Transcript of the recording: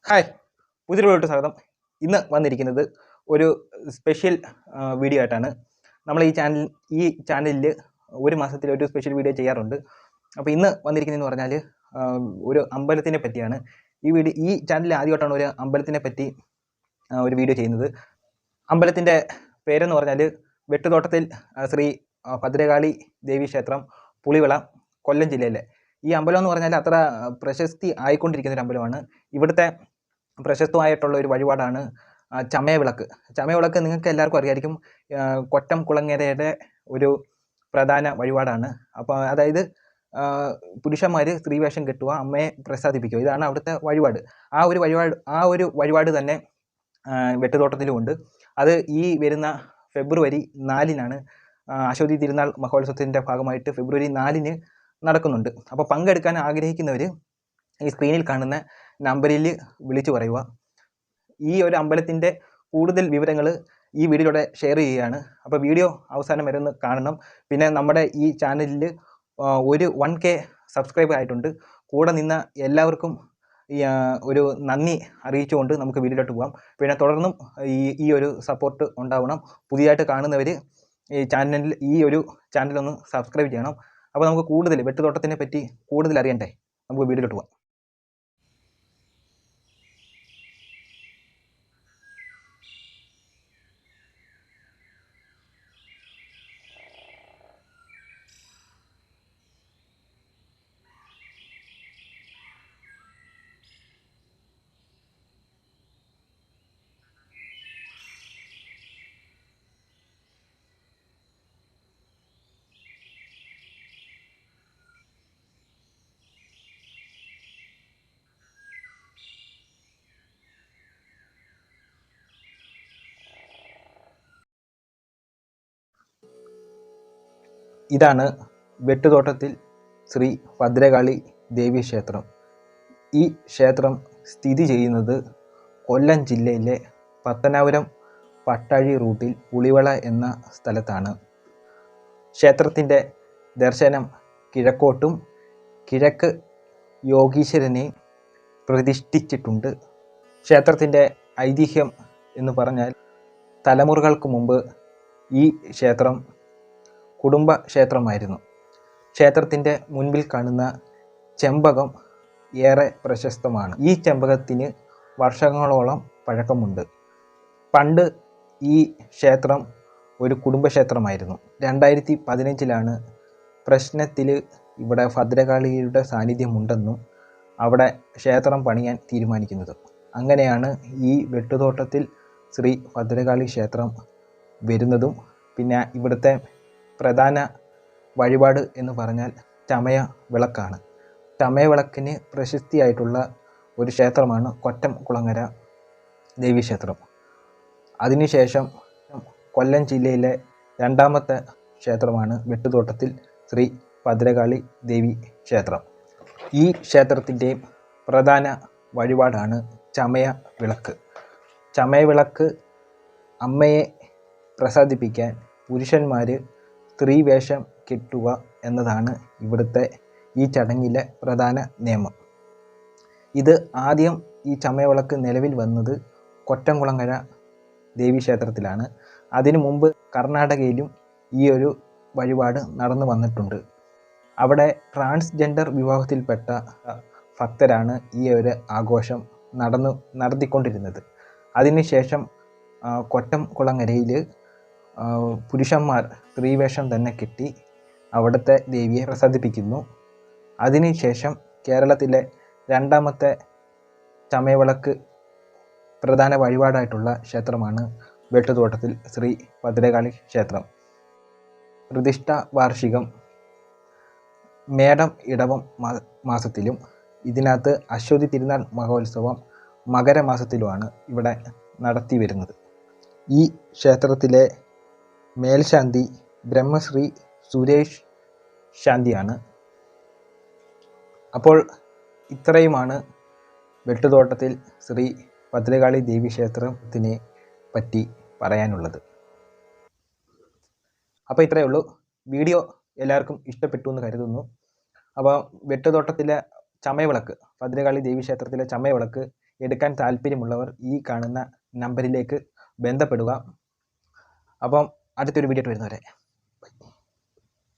Hi, പുതിയൊരു വീഡിയോയിലോട്ട് സ്വാഗതം. ഇന്ന് വന്നിരിക്കുന്നത് ഒരു സ്പെഷ്യൽ വീഡിയോ ആയിട്ടാണ്. നമ്മൾ ഈ ചാനലിൽ ഒരു മാസത്തിൽ ഒരു സ്പെഷ്യൽ വീഡിയോ ചെയ്യാറുണ്ട്. അപ്പോൾ ഇന്ന് വന്നിരിക്കുന്നതെന്ന് പറഞ്ഞാൽ ഒരു അമ്പലത്തിനെ പറ്റിയാണ്. ഈ ചാനലിൽ ആദ്യമായിട്ടാണ് ഒരു അമ്പലത്തിനെ പറ്റി ഒരു വീഡിയോ ചെയ്യുന്നത്. അമ്പലത്തിൻ്റെ പേരെന്ന് പറഞ്ഞാൽ വെട്ടുതോട്ടത്തിൽ ശ്രീ ഭദ്രകാളി ദേവി ക്ഷേത്രം, പുളിവിള, കൊല്ലം ജില്ലയിലെ. ഈ അമ്പലം എന്ന് പറഞ്ഞാൽ അത്ര പ്രശസ്തി ആയിക്കൊണ്ടിരിക്കുന്ന ഒരു അമ്പലമാണ്. ഇവിടുത്തെ പ്രശസ്തമായിട്ടുള്ള ഒരു വഴിപാടാണ് ചമയവിളക്ക്. ചമയവിളക്ക് നിങ്ങൾക്ക് എല്ലാവർക്കും അറിയായിരിക്കും. കൊറ്റം കുളങ്ങരയുടെ ഒരു പ്രധാന വഴിപാടാണ്. അപ്പോൾ അതായത് പുരുഷന്മാർ സ്ത്രീവേഷം കെട്ടുക, അമ്മയെ പ്രസാദിപ്പിക്കുക, ഇതാണ് അവിടുത്തെ വഴിപാട്. ആ ഒരു വഴിപാട് തന്നെ വെട്ടുതോട്ടത്തിലുമുണ്ട്. അത് ഈ വരുന്ന ഫെബ്രുവരി 4-നാണ് അശ്വതി തിരുനാൾ മഹോത്സവത്തിൻ്റെ ഭാഗമായിട്ട് ഫെബ്രുവരി 4-ന് നടക്കുന്നുണ്ട്. അപ്പോൾ പങ്കെടുക്കാൻ ആഗ്രഹിക്കുന്നവർ ഈ സ്ക്രീനിൽ കാണുന്ന നമ്പറിൽ വിളിച്ചു പറയുക. ഈ ഒരു അമ്പലത്തിൻ്റെ കൂടുതൽ വിവരങ്ങൾ ഈ വീഡിയോയിലൂടെ ഷെയർ ചെയ്യുകയാണ്. അപ്പോൾ വീഡിയോ അവസാനം വരെ ഒന്ന് കാണണം. പിന്നെ നമ്മുടെ ഈ ചാനലിൽ ഒരു 1K സബ്സ്ക്രൈബ് ആയിട്ടുണ്ട്. കൂടെ നിന്ന എല്ലാവർക്കും ഒരു നന്ദി അറിയിച്ചുകൊണ്ട് നമുക്ക് വീഡിയോയിലോട്ട് പോകാം. പിന്നെ തുടർന്നും ഈ ഒരു സപ്പോർട്ട് ഉണ്ടാവണം. പുതിയതായിട്ട് കാണുന്നവർ ഈ ഒരു ചാനലൊന്ന് സബ്സ്ക്രൈബ് ചെയ്യണം. അപ്പോൾ നമുക്ക് കൂടുതൽ വെട്ടുതോട്ടത്തിനെ പറ്റി കൂടുതൽ അറിയണ്ടേ, നമുക്ക് വീഡിയോയിലോട്ട് പോകാം. ഇതാണ് വെട്ടുതോട്ടത്തിൽ ശ്രീ ഭദ്രകാളി ദേവി ക്ഷേത്രം. ഈ ക്ഷേത്രം സ്ഥിതി ചെയ്യുന്നത് കൊല്ലം ജില്ലയിലെ പത്തനാപുരം പട്ടാഴി റൂട്ടിൽ പുളിവള എന്ന സ്ഥലത്താണ്. ക്ഷേത്രത്തിൻ്റെ ദർശനം കിഴക്കോട്ടും കിഴക്ക് യോഗീശ്വരനെ പ്രതിഷ്ഠിച്ചിട്ടുണ്ട്. ക്ഷേത്രത്തിൻ്റെ ഐതിഹ്യം എന്ന് പറഞ്ഞാൽ തലമുറകൾക്ക് മുമ്പ് ഈ ക്ഷേത്രം കുടുംബ ക്ഷേത്രമായിരുന്നു. ക്ഷേത്രത്തിൻ്റെ മുൻപിൽ കാണുന്ന ചെമ്പകം ഏറെ പ്രശസ്തമാണ്. ഈ ചെമ്പകത്തിന് വർഷങ്ങളോളം പഴക്കമുണ്ട്. പണ്ട് ഈ ക്ഷേത്രം ഒരു കുടുംബക്ഷേത്രമായിരുന്നു. 2015-ലാണ് പ്രശ്നത്തിൽ ഇവിടെ ഭദ്രകാളിയുടെ സാന്നിധ്യമുണ്ടെന്നും അവിടെ ക്ഷേത്രം പണിയാൻ തീരുമാനിക്കുന്നത്. അങ്ങനെയാണ് ഈ വെട്ടുതോട്ടത്തിൽ ശ്രീ ഭദ്രകാളി ക്ഷേത്രം വരുന്നതും. പിന്നെ ഇവിടുത്തെ പ്രധാന വഴിപാട് എന്ന് പറഞ്ഞാൽ ചമയ വിളക്കാണ്. ചമയവിളക്കിന് പ്രശസ്തിയായിട്ടുള്ള ഒരു ക്ഷേത്രമാണ് കൊറ്റം കുളങ്ങര ദേവീക്ഷേത്രം. അതിനുശേഷം കൊല്ലം ജില്ലയിലെ രണ്ടാമത്തെ ക്ഷേത്രമാണ് വെട്ടുതോട്ടത്തിൽ ശ്രീ ഭദ്രകാളി ദേവി ക്ഷേത്രം. ഈ ക്ഷേത്രത്തിൻ്റെ പ്രധാന വഴിപാടാണ് ചമയ വിളക്ക്. ചമയവിളക്ക് അമ്മയെ പ്രസാദിപ്പിക്കാൻ പുരുഷന്മാർ സ്ത്രീവേഷം കെട്ടുക എന്നതാണ് ഇവിടുത്തെ ഈ ചടങ്ങിലെ പ്രധാന നിയമം. ഇത് ആദ്യം ഈ ചമയവിളക്ക് നിലവിൽ വന്നത് കൊറ്റംകുളങ്ങര ദേവീക്ഷേത്രത്തിലാണ്. അതിനു മുമ്പ് കർണാടകയിലും ഈ ഒരു വഴിപാട് നടന്നു വന്നിട്ടുണ്ട്. അവിടെ ട്രാൻസ്ജെൻഡർ വിഭാഗത്തിൽപ്പെട്ട ഭക്തരാണ് ഈ ഒരു ആഘോഷം നടത്തിക്കൊണ്ടിരുന്നത്. അതിനുശേഷം കൊറ്റംകുളങ്ങരയിൽ പുരുഷന്മാർ സ്ത്രീവേഷം തന്നെ കെട്ടി അവിടുത്തെ ദേവിയെ പ്രസാദിപ്പിക്കുന്നു. അതിനുശേഷം കേരളത്തിലെ രണ്ടാമത്തെ ചമയവിളക്ക് പ്രധാന വഴിപാടായിട്ടുള്ള ക്ഷേത്രമാണ് വെട്ടുതോട്ടത്തിൽ ശ്രീ ഭദ്രകാളി ക്ഷേത്രം. പ്രതിഷ്ഠ വാർഷികം മേടം ഇടവം മാസത്തിലും ഇതിനകത്ത് അശ്വതി തിരുനാൾ മഹോത്സവം മകരമാസത്തിലുമാണ് ഇവിടെ നടത്തി വരുന്നത്. ഈ ക്ഷേത്രത്തിലെ മേൽശാന്തി ബ്രഹ്മശ്രീ സുരേഷ് ശാന്തിയാണ്. അപ്പോൾ ഇത്രയുമാണ് വെട്ടുതോട്ടത്തിൽ ശ്രീ ഭദ്രകാളി ദേവി ക്ഷേത്രത്തിനെ പറ്റി പറയാനുള്ളത്. അപ്പോൾ ഇത്രയേ ഉള്ളൂ. വീഡിയോ എല്ലാവർക്കും ഇഷ്ടപ്പെട്ടു എന്ന് കരുതുന്നു. അപ്പോൾ വെട്ടുതോട്ടത്തിലെ ചമയവിളക്ക്, ഭദ്രകാളി ദേവി ക്ഷേത്രത്തിലെ ചമയവിളക്ക് എടുക്കാൻ താല്പര്യമുള്ളവർ ഈ കാണുന്ന നമ്പറിലേക്ക് ബന്ധപ്പെടുക. അപ്പം അടുത്തൊരു വീഡിയോ വരുന്നവരെ.